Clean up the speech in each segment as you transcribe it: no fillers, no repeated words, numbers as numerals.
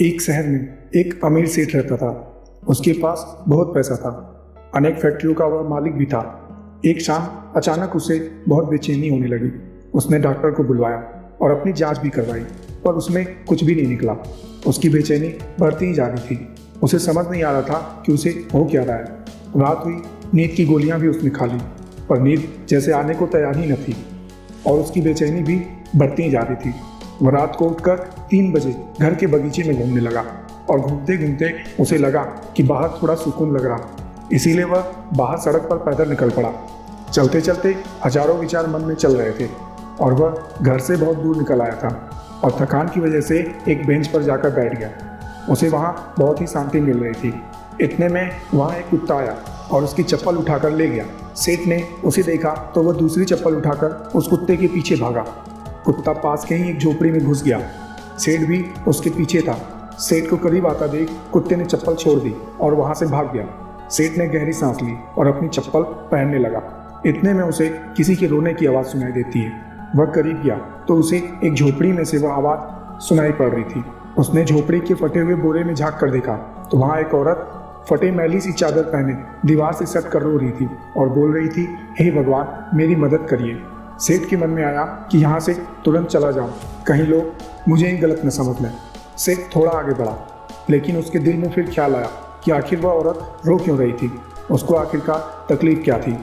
एक शहर में एक अमीर सेठ रहता था। उसके पास बहुत पैसा था। अनेक फैक्ट्रियों का वह मालिक भी था। एक शाम अचानक उसे बहुत बेचैनी होने लगी। उसने डॉक्टर को बुलवाया और अपनी जांच भी करवाई, पर उसमें कुछ भी नहीं निकला। उसकी बेचैनी बढ़ती ही जा रही थी। उसे समझ नहीं आ रहा था कि उसे हो क्या रहा है। रात हुई, नींद की गोलियां भी उसने खा ली, पर नींद जैसे आने को तैयार ही न थी और उसकी बेचैनी भी बढ़ती ही जा रही थी। वह रात को उठकर 3 बजे घर के बगीचे में घूमने लगा और घूमते घूमते उसे लगा कि बाहर थोड़ा सुकून लग रहा। इसीलिए वह बाहर सड़क पर पैदल निकल पड़ा। चलते चलते हजारों विचार मन में चल रहे थे और वह घर से बहुत दूर निकल आया था और थकान की वजह से एक बेंच पर जाकर बैठ गया। उसे वहाँ बहुत ही शांति मिल रही थी। इतने में वहाँ एक कुत्ता आया और उसकी चप्पल उठाकर ले गया। सेठ ने उसे देखा तो वह दूसरी चप्पल उठाकर उस कुत्ते के पीछे भागा। कुत्ता पास के ही एक झोपड़ी में घुस गया। सेठ भी उसके पीछे था। सेठ को करीब आता देख कुत्ते ने चप्पल छोड़ दी और वहां से भाग गया। सेठ ने गहरी सांस ली और अपनी चप्पल पहनने लगा। इतने में उसे किसी के रोने की आवाज़ सुनाई देती है। वह करीब गया तो उसे एक झोपड़ी में से वह आवाज़ सुनाई पड़ रही थी। उसने झोपड़ी के फटे हुए बोरे में झाँक कर देखा तो वहाँ एक औरत फटे मैली सी चादर पहने दीवार से सट कर रो रही थी और बोल रही थी, हे भगवान, मेरी मदद करिए। सेठ के मन में आया कि यहाँ से तुरंत चला जाऊँ, कहीं लोग मुझे ही गलत न समझ लें। सेठ थोड़ा आगे बढ़ा, लेकिन उसके दिल में फिर ख्याल आया कि आखिर वह औरत रो क्यों रही थी। उसको आखिरकार तकलीफ क्या थी।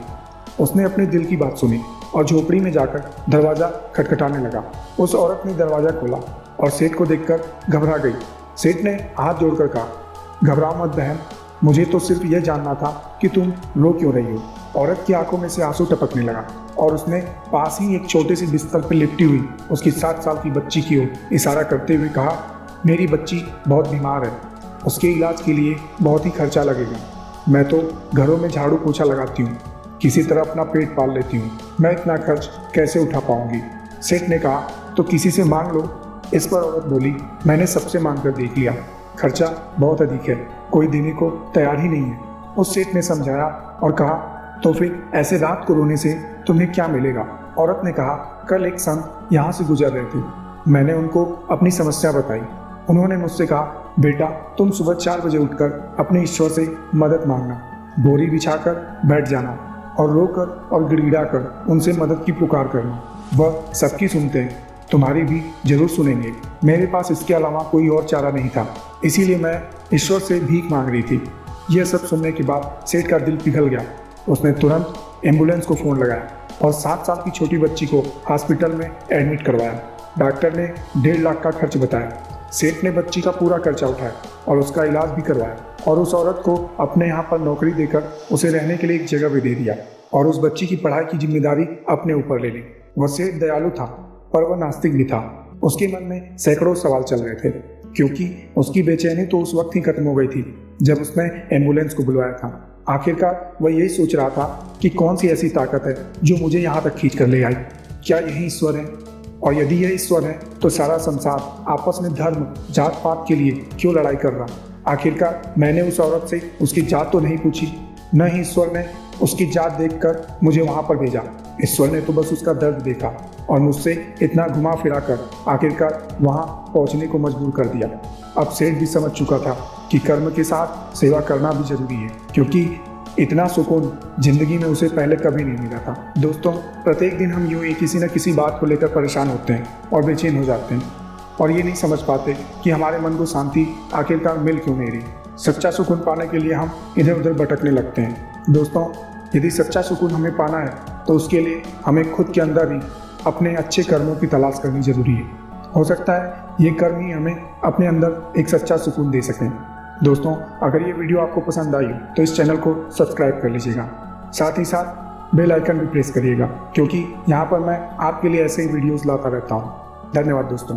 उसने अपने दिल की बात सुनी और झोपड़ी में जाकर दरवाज़ा खटखटाने लगा। उस औरत ने दरवाज़ा खोला और सेठ को देखकर घबरा गई। सेठ ने हाथ जोड़कर कहा, घबराओ मत बहन, मुझे तो सिर्फ यह जानना था कि तुम रो क्यों रही हो। औरत की आंखों में से आंसू टपकने लगा और उसने पास ही एक छोटे से बिस्तर पर लिपटी हुई उसकी 7 साल की बच्ची की ओर इशारा करते हुए कहा, मेरी बच्ची बहुत बीमार है, उसके इलाज के लिए बहुत ही खर्चा लगेगा। मैं तो घरों में झाड़ू पोछा लगाती हूँ, किसी तरह अपना पेट पाल लेती हूँ, मैं इतना खर्च कैसे उठा पाऊंगी। सेठ ने कहा, तो किसी से मांग लो। इस पर औरत बोली, मैंने सबसे मांग कर देख लिया, खर्चा बहुत अधिक है, कोई देने को तैयार ही नहीं है। उस सेठ ने समझाया और कहा, तो फिर ऐसे रात को रोने से तुम्हें क्या मिलेगा। औरत ने कहा, कल एक संत यहाँ से गुजर रहे थे, मैंने उनको अपनी समस्या बताई। उन्होंने मुझसे कहा, बेटा तुम सुबह 4 बजे उठकर अपने ईश्वर से मदद मांगना, बोरी बिछाकर बैठ जाना और रोकर और गिड़गिड़ाकर उनसे मदद की पुकार करना। वह सबकी सुनते हैं, तुम्हारी भी जरूर सुनेंगे। मेरे पास इसके अलावा कोई और चारा नहीं था, इसीलिए मैं ईश्वर से भीख मांग रही थी। यह सब सुनने के बाद सेठ का दिल पिघल गया। उसने तुरंत एम्बुलेंस को फ़ोन लगाया और 7 साल की छोटी बच्ची को हॉस्पिटल में एडमिट करवाया। डॉक्टर ने 1.5 लाख का खर्च बताया। सेठ ने बच्ची का पूरा खर्चा उठाया और उसका इलाज भी करवाया और उस औरत को अपने यहाँ पर नौकरी देकर उसे रहने के लिए एक जगह भी दे दिया और उस बच्ची की पढ़ाई की जिम्मेदारी अपने ऊपर ले ली। वह सेठ दयालु था, पर वह नास्तिक भी था। उसके मन में सैकड़ों सवाल चल रहे थे, क्योंकि उसकी बेचैनी तो उस वक्त ही खत्म हो गई थी जब उसने एम्बुलेंस को बुलवाया था। आखिरकार वह यही सोच रहा था कि कौन सी ऐसी ताकत है जो मुझे यहाँ तक खींच कर ले आई। क्या यही ईश्वर है? और यदि यह ईश्वर है तो सारा संसार आपस में धर्म जात पात के लिए क्यों लड़ाई कर रहा? आखिरकार मैंने उस औरत से उसकी जात तो नहीं पूछी, न ही ईश्वर ने उसकी जात देखकर मुझे वहाँ पर भेजा। ईश्वर ने तो बस उसका दर्द देखा और मुझसे इतना घुमा फिरा कर आखिरकार वहाँ पहुँचने को मजबूर कर दिया। अब सेठ भी समझ चुका था कि कर्म के साथ सेवा करना भी जरूरी है, क्योंकि इतना सुकून जिंदगी में उसे पहले कभी नहीं मिला था। दोस्तों, प्रत्येक दिन हम यूं ही किसी न किसी बात को लेकर परेशान होते हैं और बेचैन हो जाते हैं और ये नहीं समझ पाते कि हमारे मन को शांति आखिरकार मिल क्यों नहीं रही। सच्चा सुकून पाने के लिए हम इधर उधर भटकने लगते हैं। दोस्तों, यदि सच्चा सुकून हमें पाना है तो उसके लिए हमें खुद के अंदर ही अपने अच्छे कर्मों की तलाश करनी जरूरी है। हो सकता है ये कर्म ही हमें अपने अंदर एक सच्चा सुकून दे सकें। दोस्तों, अगर ये वीडियो आपको पसंद आई तो इस चैनल को सब्सक्राइब कर लीजिएगा, साथ ही साथ बेल आइकन भी प्रेस करिएगा, क्योंकि यहाँ पर मैं आपके लिए ऐसे ही वीडियोस लाता रहता हूँ। धन्यवाद दोस्तों।